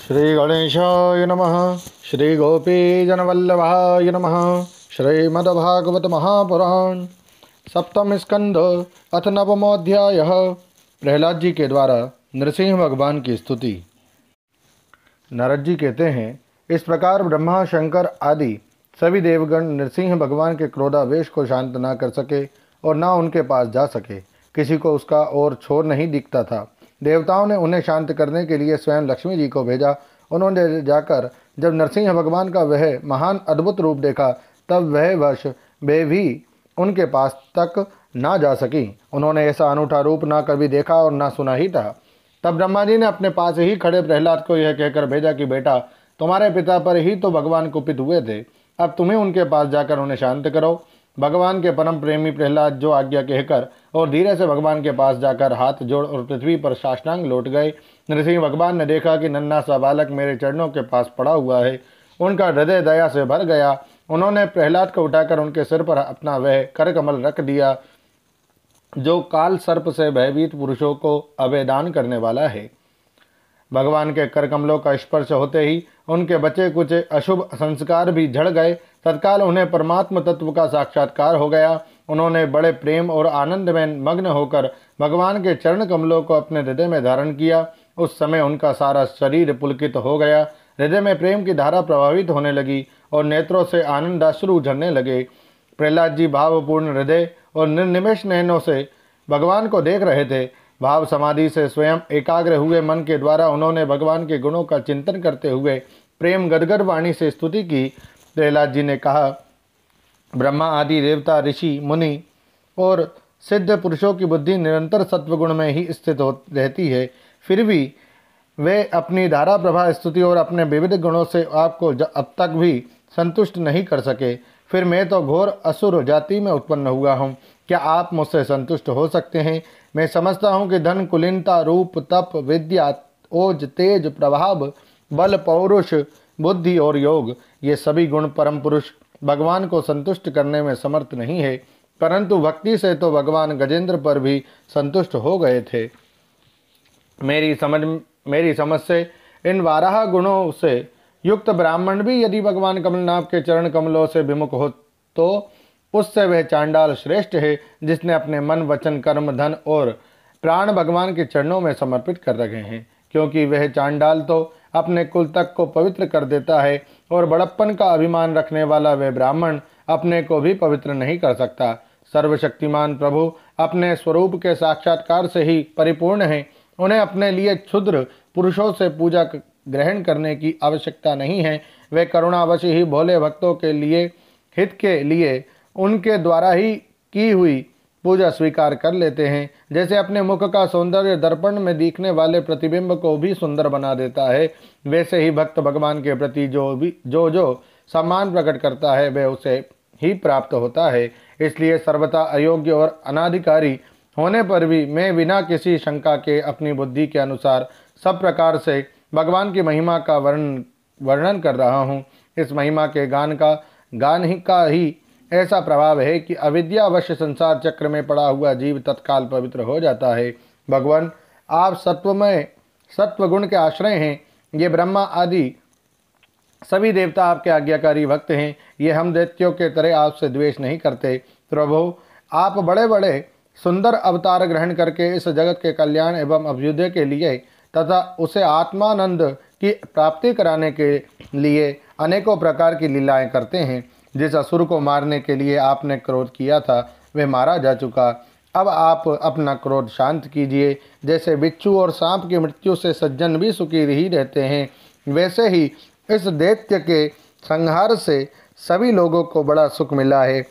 श्री गणेशाय नमः। श्री गोपीजनवल्लभाय नमः। श्रीमद्भागवत महापुराण सप्तम स्कंद अथ नवमोऽध्याय। प्रहलाद जी के द्वारा नरसिंह भगवान की स्तुति। नारद जी कहते हैं, इस प्रकार ब्रह्मा शंकर आदि सभी देवगण नरसिंह भगवान के क्रोधावेश को शांत न कर सके और न उनके पास जा सके। किसी को उसका और छोर नहीं दिखता था। देवताओं ने उन्हें शांत करने के लिए स्वयं लक्ष्मी जी को भेजा। उन्होंने जाकर जब नरसिंह भगवान का वह महान अद्भुत रूप देखा, तब वह वर्ष वे भी उनके पास तक ना जा सकी। उन्होंने ऐसा अनूठा रूप ना कभी देखा और ना सुना ही था। तब ब्रह्मा जी ने अपने पास ही खड़े प्रहलाद को यह कहकर भेजा कि बेटा, तुम्हारे पिता पर ही तो भगवान कुपित हुए थे। अब तुम्हें उनके पास जाकर उन्हें शांत करो। भगवान के परम प्रेमी प्रहलाद जो आज्ञा कहकर और धीरे से भगवान के पास जाकर हाथ जोड़ और पृथ्वी पर साष्टांग लौट गए। नरसिंह भगवान ने देखा कि नन्हा सा बालक मेरे चरणों के पास पड़ा हुआ है। उनका हृदय दया से भर गया। उन्होंने प्रहलाद को उठाकर उनके सिर पर अपना वह कर कमल रख दिया जो काल सर्प से भयभीत पुरुषों को अभयदान करने वाला है। भगवान के कर कमलों का स्पर्श होते ही उनके बचे कुछ अशुभ संस्कार भी झड़ गए। तत्काल उन्हें परमात्म तत्व का साक्षात्कार हो गया। उन्होंने बड़े प्रेम और आनंद में मग्न होकर भगवान के चरण कमलों को अपने हृदय में धारण किया। उस समय उनका सारा शरीर पुलकित हो गया। हृदय में प्रेम की धारा प्रभावित होने लगी और नेत्रों से आनंदाश्रु झरने लगे। प्रहलाद जी भावपूर्ण हृदय और निर्निमेष नयनों से भगवान को देख रहे थे। भाव समाधि से स्वयं एकाग्र हुए मन के द्वारा उन्होंने भगवान के गुणों का चिंतन करते हुए प्रेम गदगद वाणी से स्तुति की। प्रहलाद जी ने कहा, ब्रह्मा आदि देवता, ऋषि, मुनि और सिद्ध पुरुषों की बुद्धि निरंतर सत्वगुण में ही स्थित रहती है, फिर भी वे अपनी धारा प्रभा स्तुति और अपने विविध गुणों से आपको अब तक भी संतुष्ट नहीं कर सके। फिर मैं तो घोर असुर जाति में उत्पन्न हुआ हूँ। क्या आप मुझसे संतुष्ट हो सकते हैं? मैं समझता हूँ कि धन, कुलीनता, रूप, तप, विद्या, ओज, तेज, प्रभाव, बल, पौरुष, बुद्धि और योग, ये सभी गुण परम पुरुष भगवान को संतुष्ट करने में समर्थ नहीं है। परंतु भक्ति से तो भगवान गजेंद्र पर भी संतुष्ट हो गए थे। मेरी समझ से इन 12 गुणों से युक्त ब्राह्मण भी यदि भगवान कमलनाथ के चरण कमलों से विमुख हो तो उससे वह चांडाल श्रेष्ठ है, जिसने अपने मन, वचन, कर्म, धन और प्राण भगवान के चरणों में समर्पित कर रखे हैं। क्योंकि वह चांडाल तो अपने कुल तक को पवित्र कर देता है और बड़प्पन का अभिमान रखने वाला वह ब्राह्मण अपने को भी पवित्र नहीं कर सकता। सर्वशक्तिमान प्रभु अपने स्वरूप के साक्षात्कार से ही परिपूर्ण है। उन्हें अपने लिए क्षुद्र पुरुषों से पूजा ग्रहण करने की आवश्यकता नहीं है। वे करुणावश ही भोले भक्तों के लिए हित के लिए उनके द्वारा ही की हुई पूजा स्वीकार कर लेते हैं। जैसे अपने मुख का सौंदर्य दर्पण में दिखने वाले प्रतिबिंब को भी सुंदर बना देता है, वैसे ही भक्त भगवान के प्रति जो सम्मान प्रकट करता है वह उसे ही प्राप्त होता है। इसलिए सर्वथा अयोग्य और अनाधिकारी होने पर भी मैं बिना किसी शंका के अपनी बुद्धि के अनुसार सब प्रकार से भगवान की महिमा का वर्णन कर रहा हूँ। इस महिमा के गान का ही ऐसा प्रभाव है कि अविद्यावश संसार चक्र में पड़ा हुआ जीव तत्काल पवित्र हो जाता है। भगवान, आप सत्वगुण के आश्रय हैं। ये ब्रह्मा आदि सभी देवता आपके आज्ञाकारी भक्त हैं। ये हम दैत्यों के तरह आपसे द्वेष नहीं करते। प्रभु, आप बड़े बड़े सुंदर अवतार ग्रहण करके इस जगत के कल्याण एवं अभ्युदय के लिए तथा उसे आत्मानंद की प्राप्ति कराने के लिए अनेकों प्रकार की लीलाएं करते हैं। जिस असुर को मारने के लिए आपने क्रोध किया था वह मारा जा चुका। अब आप अपना क्रोध शांत कीजिए। जैसे बिच्छू और सांप की मृत्यु से सज्जन भी सुखी ही रहते हैं, वैसे ही इस दैत्य के संहार से सभी लोगों को बड़ा सुख मिला है।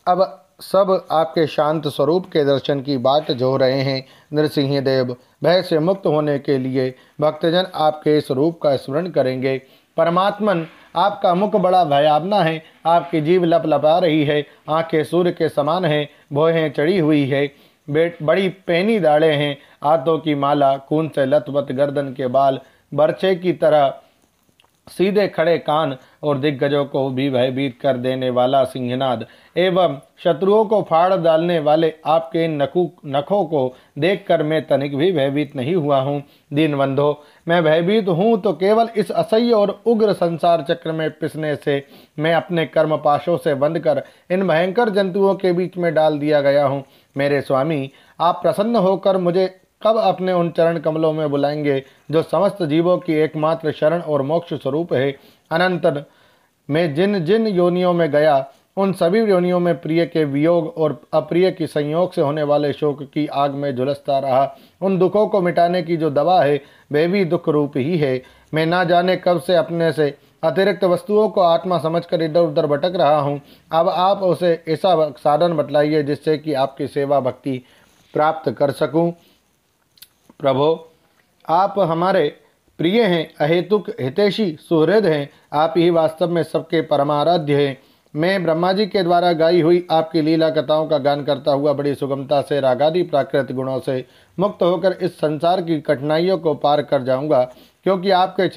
अब सब आपके शांत स्वरूप के दर्शन की बाट जो रहे हैं। नरसिंह देव, भय से मुक्त होने के लिए भक्तजन आपके इस रूप का स्मरण करेंगे। परमात्मन, आपका मुख बड़ा भयावना है। आपकी जीभ लपलपा रही है, आंखें सूर्य के समान हैं, भौहें चढ़ी हुई है, बड़ी पैनी दाढ़ें हैं, हाथों की माला, खून से लथपथ गर्दन के बाल बर्छे की तरह सीधे खड़े कान और दिग्गजों को भी भयभीत कर देने वाला सिंहनाद एवं शत्रुओं को फाड़ डालने वाले आपके इन नखों को देखकर मैं तनिक भी भयभीत नहीं हुआ हूँ। दीनबंधो, मैं भयभीत हूँ तो केवल इस असह्य और उग्र संसार चक्र में पिसने से मैं अपने कर्म पाशों से बंध कर इन भयंकर जंतुओं के बीच में डाल दिया गया हूँ। मेरे स्वामी, आप प्रसन्न होकर मुझे कब अपने उन चरण कमलों में बुलाएंगे जो समस्त जीवों की एकमात्र शरण और मोक्ष स्वरूप है। अनंतर मैं जिन जिन योनियों में गया उन सभी योनियों में प्रिय के वियोग और अप्रिय की संयोग से होने वाले शोक की आग में झुलसता रहा। उन दुखों को मिटाने की जो दवा है वह भी दुख रूप ही है। मैं ना जाने कब से अपने से अतिरिक्त वस्तुओं को आत्मा समझकर इधर उधर भटक रहा हूँ। अब आप उसे ऐसा साधन बतलाइए जिससे कि आपकी सेवा भक्ति प्राप्त कर सकूँ। प्रभो, आप हमारे प्रिय हैं, अहेतुक हितैषी सुहृद हैं। आप ही वास्तव में सबके परमाराध्य हैं। मैं ब्रह्मा जी के द्वारा गाई हुई आपकी लीला कथाओं का गान करता हुआ बड़ी सुगमता से रागादि प्राकृत गुणों से मुक्त होकर इस संसार की कठिनाइयों को पार कर जाऊंगा, क्योंकि आपके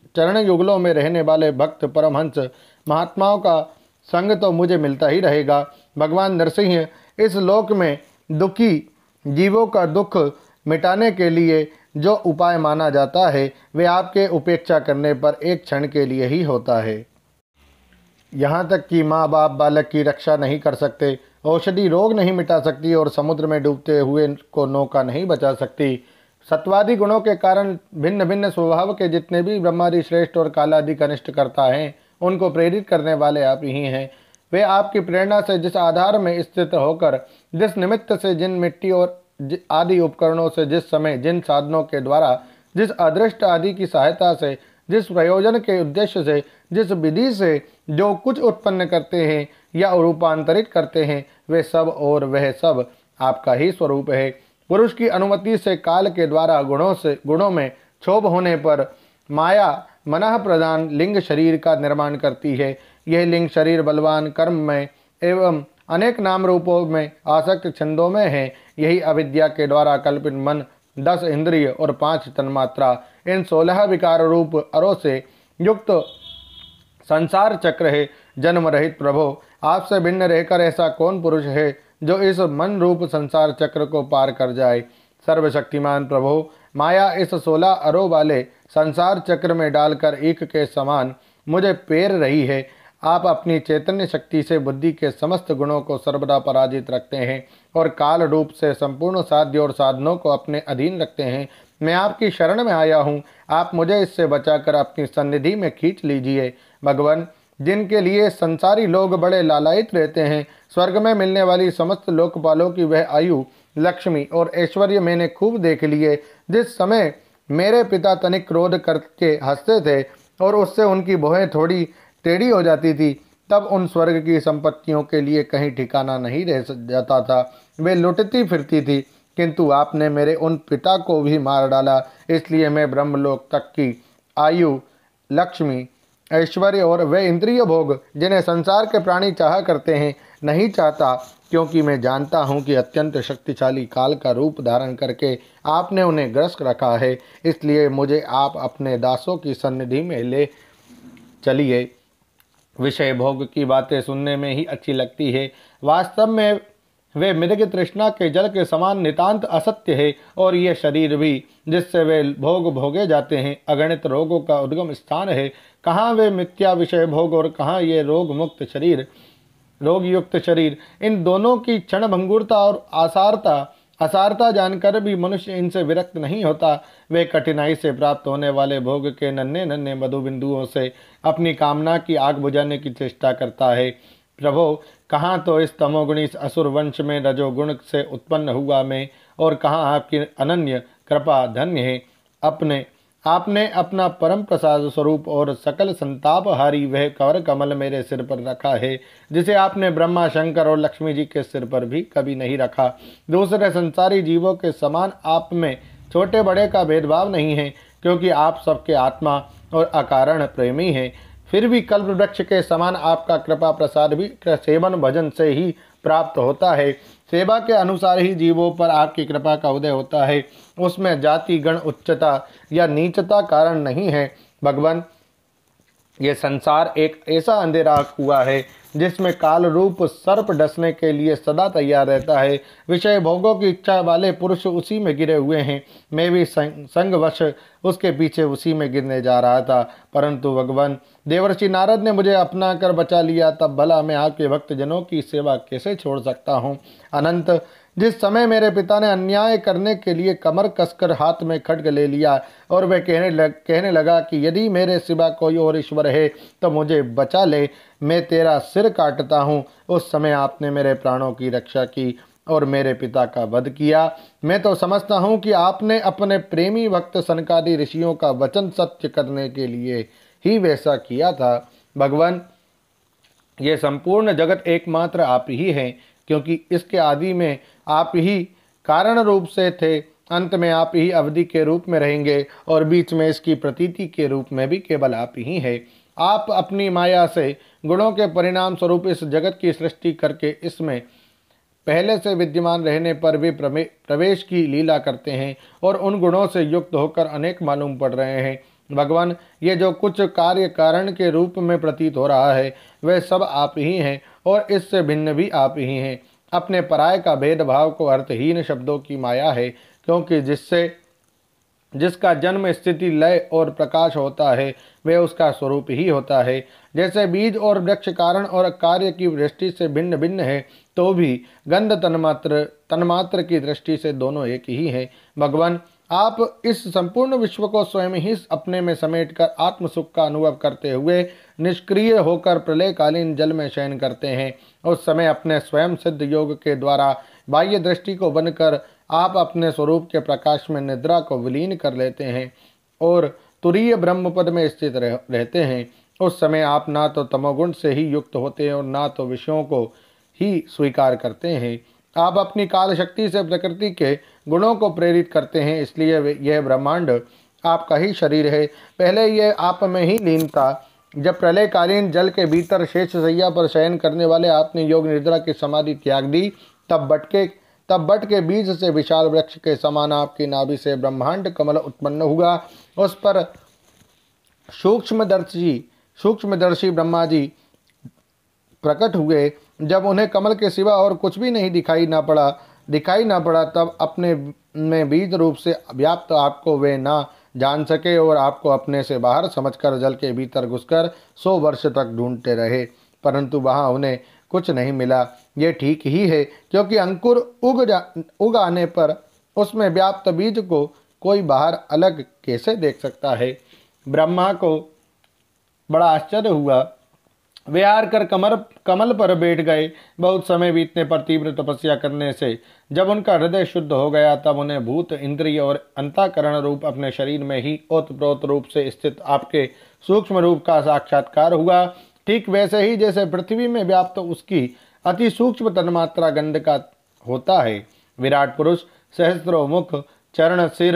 चरण युगलों में रहने वाले भक्त परमहंस महात्माओं का संग तो मुझे मिलता ही रहेगा। भगवान नरसिंह, इस लोक में दुखी जीवों का दुख मिटाने के लिए जो उपाय माना जाता है वे आपके उपेक्षा करने पर एक क्षण के लिए ही होता है। यहाँ तक कि माँ बाप बालक की रक्षा नहीं कर सकते, औषधि रोग नहीं मिटा सकती और समुद्र में डूबते हुए को नौका नहीं बचा सकती। सत्वादि गुणों के कारण भिन्न भिन्न स्वभाव के जितने भी ब्रह्मादि श्रेष्ठ और कालादि कनिष्ठ करता हैं उनको प्रेरित करने वाले आप ही हैं। वे आपकी प्रेरणा से जिस आधार में स्थित होकर, जिस निमित्त से, जिन मिट्टी और आदि उपकरणों से, जिस समय, जिन साधनों के द्वारा, जिस अदृष्ट आदि की सहायता से, जिस प्रयोजन के उद्देश्य से, जिस विधि से जो कुछ उत्पन्न करते हैं या रूपांतरित करते हैं वे सब और वह सब आपका ही स्वरूप है। पुरुष की अनुमति से काल के द्वारा गुणों में क्षोभ होने पर माया मनः प्रदान लिंग शरीर का निर्माण करती है। यह लिंग शरीर बलवान, कर्म में एवं अनेक नाम रूपों में आसक्त छंदों में है। यही अविद्या के द्वारा कल्पित मन, 10 इंद्रिय और 5 तन्मात्रा, इन 16 विकार रूप अरों से युक्त संसार चक्र है। जन्म रहित प्रभो, आपसे भिन्न रहकर ऐसा कौन पुरुष है जो इस मन रूप संसार चक्र को पार कर जाए। सर्वशक्तिमान प्रभो, माया इस 16 अरों वाले संसार चक्र में डालकर ईख के समान मुझे पेर रही है। आप अपनी चैतन्य शक्ति से बुद्धि के समस्त गुणों को सर्वदा पराजित रखते हैं और काल रूप से संपूर्ण साध्य और साधनों को अपने अधीन रखते हैं। मैं आपकी शरण में आया हूँ, आप मुझे इससे बचाकर अपनी सन्निधि में खींच लीजिए। भगवान, जिनके लिए संसारी लोग बड़े लालायित रहते हैं, स्वर्ग में मिलने वाली समस्त लोकपालों की वह आयु, लक्ष्मी और ऐश्वर्य मैंने खूब देख लिए। जिस समय मेरे पिता तनिक क्रोध करके हंसते थे और उससे उनकी भौहें थोड़ी टेढ़ी हो जाती थी, तब उन स्वर्ग की संपत्तियों के लिए कहीं ठिकाना नहीं रह जाता था, वे लुटती फिरती थी। किंतु आपने मेरे उन पिता को भी मार डाला, इसलिए मैं ब्रह्मलोक तक की आयु, लक्ष्मी, ऐश्वर्य और वे इंद्रिय भोग जिन्हें संसार के प्राणी चाहा करते हैं नहीं चाहता, क्योंकि मैं जानता हूँ कि अत्यंत शक्तिशाली काल का रूप धारण करके आपने उन्हें ग्रस्त रखा है। इसलिए मुझे आप अपने दासों की सन्निधि में ले चलिए। विषय भोग की बातें सुनने में ही अच्छी लगती है, वास्तव में वे मृग तृष्णा के जल के समान नितांत असत्य है। और ये शरीर भी जिससे वे भोग भोगे जाते हैं अगणित रोगों का उद्गम स्थान है। कहाँ वे मिथ्या विषय भोग और कहाँ ये रोग मुक्त शरीर, रोग युक्त शरीर। इन दोनों की क्षण भंगुरता और असारता जानकर भी मनुष्य इनसे विरक्त नहीं होता। वे कठिनाई से प्राप्त होने वाले भोग के नन्हे नन्हे मधु बिंदुओं से अपनी कामना की आग बुझाने की चेष्टा करता है। प्रभो, कहाँ तो इस तमोगुणी असुर वंश में रजोगुण से उत्पन्न हुआ मैं, और कहाँ आपकी अनन्य कृपा धन्य है। आपने अपना परम प्रसाद स्वरूप और सकल संतापहारी वह कवर कमल मेरे सिर पर रखा है, जिसे आपने ब्रह्मा, शंकर और लक्ष्मी जी के सिर पर भी कभी नहीं रखा। दूसरे संसारी जीवों के समान आप में छोटे बड़े का भेदभाव नहीं है, क्योंकि आप सबके आत्मा और अकारण प्रेमी हैं। फिर भी कल्प वृक्ष के समान आपका कृपा प्रसाद भी सेवन भजन से ही प्राप्त होता है। सेवा के अनुसार ही जीवों पर आपकी कृपा का उदय होता है, उसमें जाति गण उच्चता या नीचता कारण नहीं है। भगवान, ये संसार एक ऐसा अंधेरा कुआ है जिसमें काल रूप सर्प डसने के लिए सदा तैयार रहता है। विषय भोगों की इच्छा वाले पुरुष उसी में गिरे हुए हैं। मैं भी संगवश उसके पीछे उसी में गिरने जा रहा था, परंतु भगवान देवर्षि नारद ने मुझे अपना कर बचा लिया। तब भला मैं आपके भक्तजनों की सेवा कैसे छोड़ सकता हूँ। अनंत, जिस समय मेरे पिता ने अन्याय करने के लिए कमर कसकर हाथ में खड्ग ले लिया और वह कहने लगा कि यदि मेरे सिवा कोई और ईश्वर है तो मुझे बचा ले, मैं तेरा सिर काटता हूँ, उस समय आपने मेरे प्राणों की रक्षा की और मेरे पिता का वध किया। मैं तो समझता हूँ कि आपने अपने प्रेमी भक्त सनकादि ऋषियों का वचन सत्य करने के लिए ही वैसा किया था। भगवान, ये संपूर्ण जगत एकमात्र आप ही हैं, क्योंकि इसके आदि में आप ही कारण रूप से थे, अंत में आप ही अवधि के रूप में रहेंगे और बीच में इसकी प्रतीति के रूप में भी केवल आप ही हैं। आप अपनी माया से गुणों के परिणाम स्वरूप इस जगत की सृष्टि करके इसमें पहले से विद्यमान रहने पर भी प्रवेश की लीला करते हैं और उन गुणों से युक्त होकर अनेक मालूम पड़ रहे हैं। भगवान, ये जो कुछ कार्य कारण के रूप में प्रतीत हो रहा है वह सब आप ही हैं और इससे भिन्न भी आप ही हैं। अपने पराय का भेदभाव को अर्थहीन शब्दों की माया है, क्योंकि जिसका जन्म स्थिति लय और प्रकाश होता है वह उसका स्वरूप ही होता है। जैसे बीज और वृक्ष कारण और कार्य की दृष्टि से भिन्न भिन्न है, तो भी गंध तन्मात्र की दृष्टि से दोनों एक ही हैं। भगवान, आप इस संपूर्ण विश्व को स्वयं ही अपने में समेटकर आत्म सुख का अनुभव करते हुए निष्क्रिय होकर प्रलयकालीन जल में शयन करते हैं। उस समय अपने स्वयं सिद्ध योग के द्वारा बाह्य दृष्टि को बनकर आप अपने स्वरूप के प्रकाश में निद्रा को विलीन कर लेते हैं और तुरीय ब्रह्मपद में स्थित रहते हैं। उस समय आप ना तो तमोगुण से ही युक्त होते हैं और ना तो विषयों को ही स्वीकार करते हैं। आप अपनी काल शक्ति से प्रकृति के गुणों को प्रेरित करते हैं, इसलिए यह ब्रह्मांड आपका ही शरीर है। पहले यह आप में ही लीन था। जब प्रलयकालीन जल के भीतर शेष शैया पर शयन करने वाले आपने योग निद्रा की समाधि त्याग दी, तब बट के बीज से विशाल वृक्ष के समान आपकी नाभि से ब्रह्मांड कमल उत्पन्न हुआ। उस पर सूक्ष्मदर्शी ब्रह्मा जी प्रकट हुए। जब उन्हें कमल के सिवा और कुछ भी नहीं दिखाई ना पड़ा, तब अपने में बीज रूप से व्याप्त आपको वे ना जान सके और आपको अपने से बाहर समझकर जल के भीतर घुसकर 100 वर्ष तक ढूंढते रहे, परंतु वहां उन्हें कुछ नहीं मिला। ये ठीक ही है, क्योंकि अंकुर उग आने पर उसमें व्याप्त बीज को कोई बाहर अलग कैसे देख सकता है। ब्रह्मा को बड़ा आश्चर्य हुआ। वे हार कर कमल पर बैठ गए। बहुत समय बीतने पर तीव्र तपस्या करने से जब उनका हृदय शुद्ध हो गया, तब उन्हें भूत, इंद्रिय और अंतःकरण रूप अपने शरीर में ही ओतप्रोत रूप से स्थित आपके सूक्ष्म रूप का साक्षात्कार हुआ। ठीक वैसे ही जैसे पृथ्वी में व्याप्त उसकी अति सूक्ष्म तन्मात्रा गंध का होता है। विराट पुरुष सहस्त्रों मुख, चरण, सिर,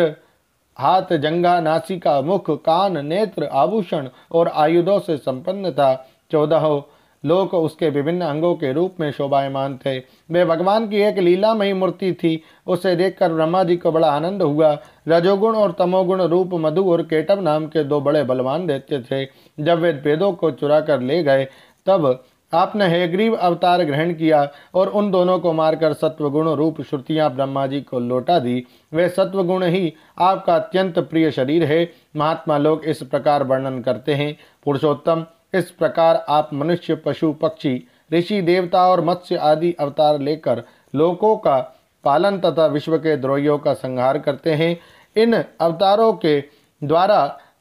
हाथ, जंघा, नासिका, मुख, कान, नेत्र, आभूषण और आयुधों से संपन्न था। 14 लोक उसके विभिन्न अंगों के रूप में शोभायमान थे। वे भगवान की एक लीलामयी मूर्ति थी। उसे देखकर ब्रह्मा जी को बड़ा आनंद हुआ। रजोगुण और तमोगुण रूप मधु और केटव नाम के 2 बड़े बलवान दैत्य थे। जब वे वेदों को चुरा कर ले गए, तब आपने हयग्रीव अवतार ग्रहण किया और उन दोनों को मारकर सत्वगुण रूप श्रुतियां ब्रह्मा जी को लौटा दी। वे सत्वगुण ही आपका अत्यंत प्रिय शरीर है। महात्मा लोग इस प्रकार वर्णन करते हैं। पुरुषोत्तम, इस प्रकार आप मनुष्य, पशु, पक्षी, ऋषि, देवता और मत्स्य आदि अवतार लेकर लोकों का पालन तथा विश्व के द्रोहियों का संहार करते हैं। इन अवतारों के द्वारा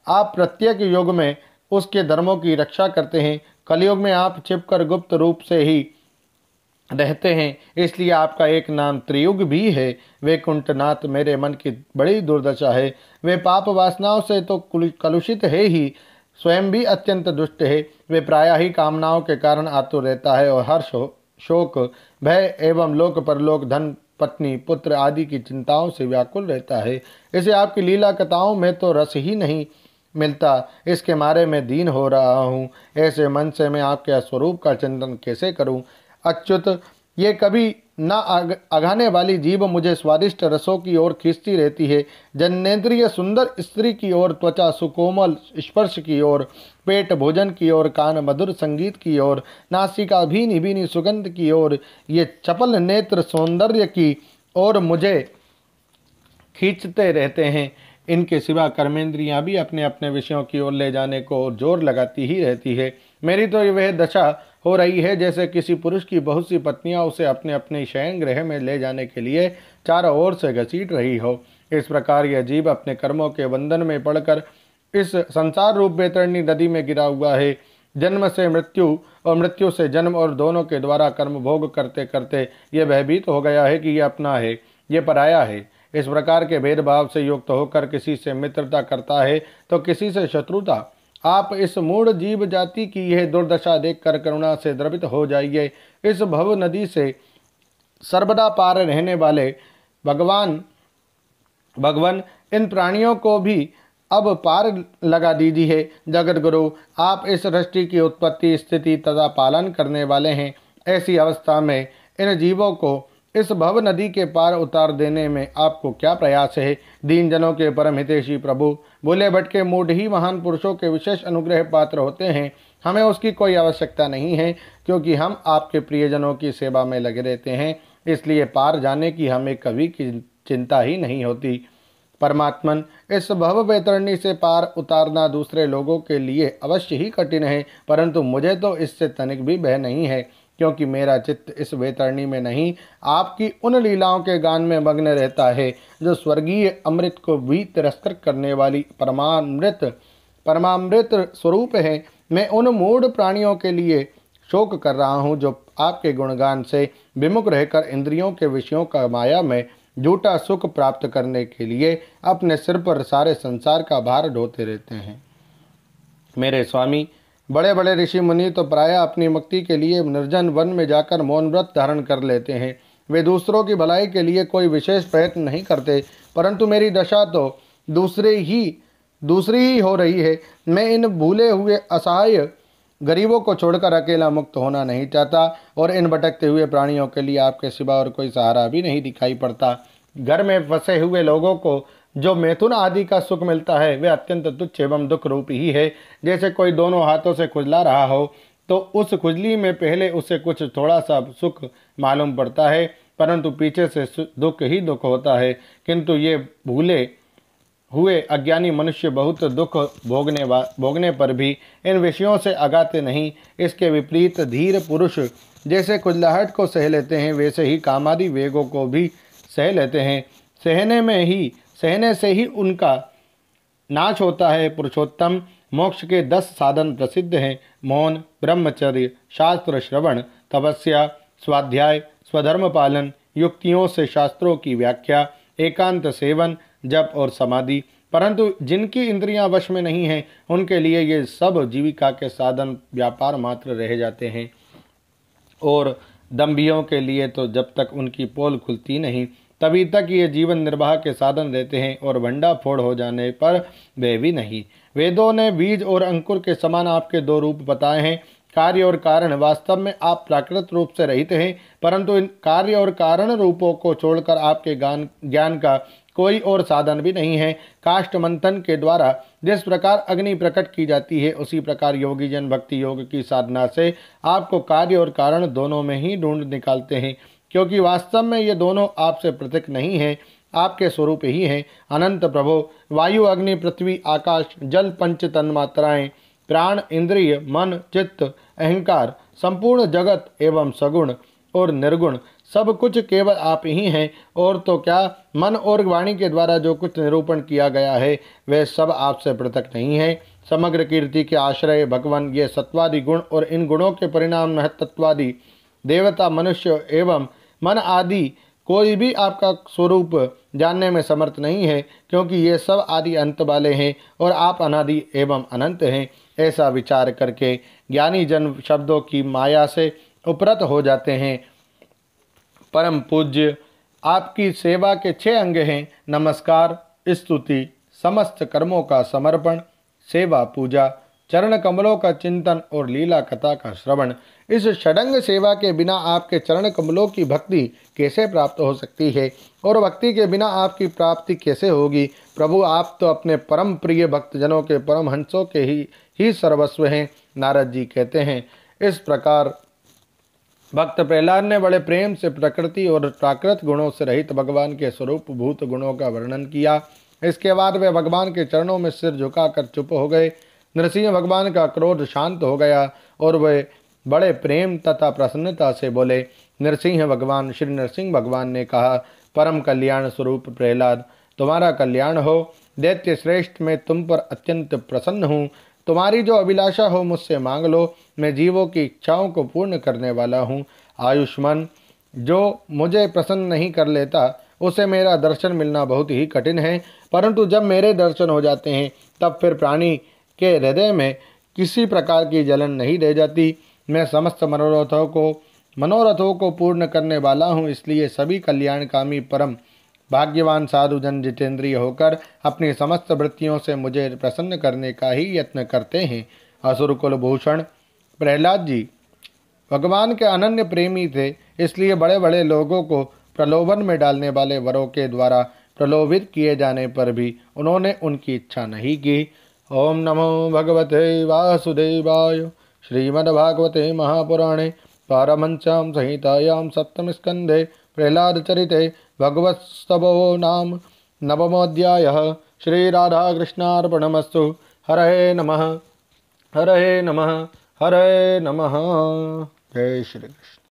आप प्रत्येक युग में उसके धर्मों की रक्षा करते हैं। कलयुग में आप छिपकर गुप्त रूप से ही रहते हैं, इसलिए आपका एक नाम त्रियुग भी है। वैकुंठनाथ, मेरे मन की बड़ी दुर्दशा है। वे पाप वासनाओं से तो कलुषित है ही, स्वयं भी अत्यंत दुष्ट है। वे प्रायः ही कामनाओं के कारण आतुर रहता है और हर्ष, शोक, भय एवं लोक परलोक, धन, पत्नी, पुत्र आदि की चिंताओं से व्याकुल रहता है। इसे आपकी लीला कथाओं में तो रस ही नहीं मिलता, इसके मारे मैं दीन हो रहा हूँ। ऐसे मन से मैं आपके स्वरूप का चिंतन कैसे करूँ। अच्युत, ये कभी अघाने वाली जीभ मुझे स्वादिष्ट रसों की ओर खींचती रहती है। जनेंद्रिय सुंदर स्त्री की ओर, त्वचा सुकोमल स्पर्श की ओर, पेट भोजन की ओर, कान मधुर संगीत की ओर, नासिका भीनी भीनी सुगंध की ओर, ये चपल नेत्र सौंदर्य की ओर मुझे खींचते रहते हैं। इनके सिवा कर्मेंद्रियां भी अपने अपने विषयों की ओर ले जाने को जोर लगाती ही रहती है। मेरी तो वह दशा हो रही है जैसे किसी पुरुष की बहुत सी पत्नियां उसे अपने अपने शयन गृह में ले जाने के लिए चारों ओर से घसीट रही हो। इस प्रकार यह जीव अपने कर्मों के बंधन में पड़कर इस संसार रूप बैतरणी नदी में गिरा हुआ है। जन्म से मृत्यु और मृत्यु से जन्म और दोनों के द्वारा कर्म भोग करते करते यह भयभीत हो गया है कि यह अपना है, यह पराया है। इस प्रकार के भेदभाव से युक्त होकर किसी से मित्रता करता है तो किसी से शत्रुता। आप इस मूढ़ जीव जाति की यह दुर्दशा देखकर करुणा से द्रवित हो जाइए। इस भव नदी से सर्वदा पार रहने वाले भगवान इन प्राणियों को भी अब पार लगा दीजिए। जगत गुरु, आप इस सृष्टि की उत्पत्ति, स्थिति तथा पालन करने वाले हैं। ऐसी अवस्था में इन जीवों को इस भव नदी के पार उतार देने में आपको क्या प्रयास है? दीन जनों के परम हितैषी प्रभु, भूले भटके मूढ़ ही महान पुरुषों के विशेष अनुग्रह पात्र होते हैं। हमें उसकी कोई आवश्यकता नहीं है, क्योंकि हम आपके प्रियजनों की सेवा में लगे रहते हैं। इसलिए पार जाने की हमें कभी की चिंता ही नहीं होती। परमात्मन, इस भव बैतरणी से पार उतारना दूसरे लोगों के लिए अवश्य ही कठिन है, परंतु मुझे तो इससे तनिक भी भय नहीं है, क्योंकि मेरा चित्त इस बैतरणी में नहीं, आपकी उन लीलाओं के गान में मग्न रहता है जो स्वर्गीय अमृत को भी तिरस्कृत करने वाली परमामृत स्वरूप है। मैं उन मूढ़ प्राणियों के लिए शोक कर रहा हूँ जो आपके गुणगान से विमुख रहकर इंद्रियों के विषयों का माया में झूठा सुख प्राप्त करने के लिए अपने सिर पर सारे संसार का भार ढोते रहते हैं। मेरे स्वामी, बड़े बड़े ऋषि मुनि तो प्रायः अपनी मुक्ति के लिए निर्जन वन में जाकर मौन व्रत धारण कर लेते हैं। वे दूसरों की भलाई के लिए कोई विशेष प्रयत्न नहीं करते, परंतु मेरी दशा तो दूसरी ही हो रही है। मैं इन भूले हुए असहाय गरीबों को छोड़कर अकेला मुक्त होना नहीं चाहता, और इन भटकते हुए प्राणियों के लिए आपके सिवा और कोई सहारा भी नहीं दिखाई पड़ता। घर में फंसे हुए लोगों को जो मैथुन आदि का सुख मिलता है वह अत्यंत तुच्छ एवं दुख रूप ही है। जैसे कोई दोनों हाथों से खुजला रहा हो तो उस खुजली में पहले उसे कुछ थोड़ा सा सुख मालूम पड़ता है, परंतु पीछे से दुख ही दुख होता है। किंतु ये भूले हुए अज्ञानी मनुष्य बहुत दुख भोगने पर भी इन विषयों से अगाते नहीं। इसके विपरीत धीर पुरुष जैसे खुजलाहट को सह लेते हैं, वैसे ही कामादि वेगों को भी सह लेते हैं। सहने से ही उनका नाश होता है। पुरुषोत्तम, मोक्ष के 10 साधन प्रसिद्ध हैं। मौन, ब्रह्मचर्य, शास्त्र श्रवण, तपस्या, स्वाध्याय, स्वधर्म पालन, युक्तियों से शास्त्रों की व्याख्या, एकांत सेवन, जप और समाधि। परंतु जिनकी इंद्रियां वश में नहीं हैं, उनके लिए ये सब जीविका के साधन व्यापार मात्र रह जाते हैं। और दम्भियों के लिए तो जब तक उनकी पोल खुलती नहीं तभी तक ये जीवन निर्वाह के साधन रहते हैं, और भंडा फोड़ हो जाने पर वे भी नहीं। वेदों ने बीज और अंकुर के समान आपके 2 रूप बताए हैं, कार्य और कारण। वास्तव में आप प्राकृत रूप से रहित हैं, परंतु इन कार्य और कारण रूपों को छोड़कर आपके ज्ञान का कोई और साधन भी नहीं है। काष्ठ मंथन के द्वारा जिस प्रकार अग्नि प्रकट की जाती है, उसी प्रकार योगी जन भक्ति योग की साधना से आपको कार्य और कारण दोनों में ही ढूंढ निकालते हैं, क्योंकि वास्तव में ये दोनों आपसे पृथक नहीं हैं, आपके स्वरूप ही हैं। अनंत प्रभो, वायु, अग्नि, पृथ्वी, आकाश, जल, पंच तन्मात्राएं, प्राण, इंद्रिय, मन, चित्त, अहंकार, संपूर्ण जगत एवं सगुण और निर्गुण सब कुछ केवल आप ही हैं। और तो क्या, मन और वाणी के द्वारा जो कुछ निरूपण किया गया है वह सब आपसे पृथक नहीं है। समग्र कीर्ति के आश्रय भगवान, ये सत्वादि गुण और इन गुणों के परिणाम महत्त्वादि देवता, मनुष्य एवं मन आदि कोई भी आपका स्वरूप जानने में समर्थ नहीं है, क्योंकि ये सब आदि अंत वाले हैं और आप अनादि एवं अनंत हैं। ऐसा विचार करके ज्ञानी जन शब्दों की माया से उपरत हो जाते हैं। परम पूज्य, आपकी सेवा के 6 अंग हैं: नमस्कार, स्तुति, समस्त कर्मों का समर्पण, सेवा, पूजा, चरण कमलों का चिंतन और लीला कथा का श्रवण। इस षडंग सेवा के बिना आपके चरण कमलों की भक्ति कैसे प्राप्त हो सकती है, और भक्ति के बिना आपकी प्राप्ति कैसे होगी। प्रभु, आप तो अपने परम प्रिय भक्तजनों के परमहंसों के ही सर्वस्व हैं। नारद जी कहते हैं, इस प्रकार भक्त प्रहलाद ने बड़े प्रेम से प्रकृति और प्राकृत गुणों से रहित भगवान के स्वरूप भूत गुणों का वर्णन किया। इसके बाद वे भगवान के चरणों में सिर झुकाकर चुप हो गए। नरसिंह भगवान का क्रोध शांत हो गया और वे बड़े प्रेम तथा प्रसन्नता से बोले। नरसिंह भगवान श्री नरसिंह भगवान ने कहा, परम कल्याण स्वरूप प्रहलाद, तुम्हारा कल्याण हो। दैत्य श्रेष्ठ, मैं तुम पर अत्यंत प्रसन्न हूँ। तुम्हारी जो अभिलाषा हो मुझसे मांग लो। मैं जीवों की इच्छाओं को पूर्ण करने वाला हूँ। आयुष्मान, जो मुझे प्रसन्न नहीं कर लेता उसे मेरा दर्शन मिलना बहुत ही कठिन है, परंतु जब मेरे दर्शन हो जाते हैं तब फिर प्राणी के हृदय में किसी प्रकार की जलन नहीं रह जाती। मैं समस्त मनोरथों को पूर्ण करने वाला हूँ, इसलिए सभी कल्याणकामी परम भाग्यवान साधुजन जितेंद्रिय होकर अपनी समस्त वृत्तियों से मुझे प्रसन्न करने का ही यत्न करते हैं। असुर कुल भूषण प्रहलाद जी भगवान के अनन्य प्रेमी थे, इसलिए बड़े बड़े लोगों को प्रलोभन में डालने वाले वरों के द्वारा प्रलोभित किए जाने पर भी उन्होंने उनकी इच्छा नहीं की। ओम नमो भगवते वासुदेवाय। श्रीमद्भागवते महापुराणे पारमहंस्यां संहितायां सप्तम स्कंधे प्रहलाद चरिते भगवत्स्तवो नाम नवमोऽध्यायः। श्री राधा कृष्णार्पणमस्तु। हरे नमः, हरे नमः, हरे नमः। जय श्री कृष्ण।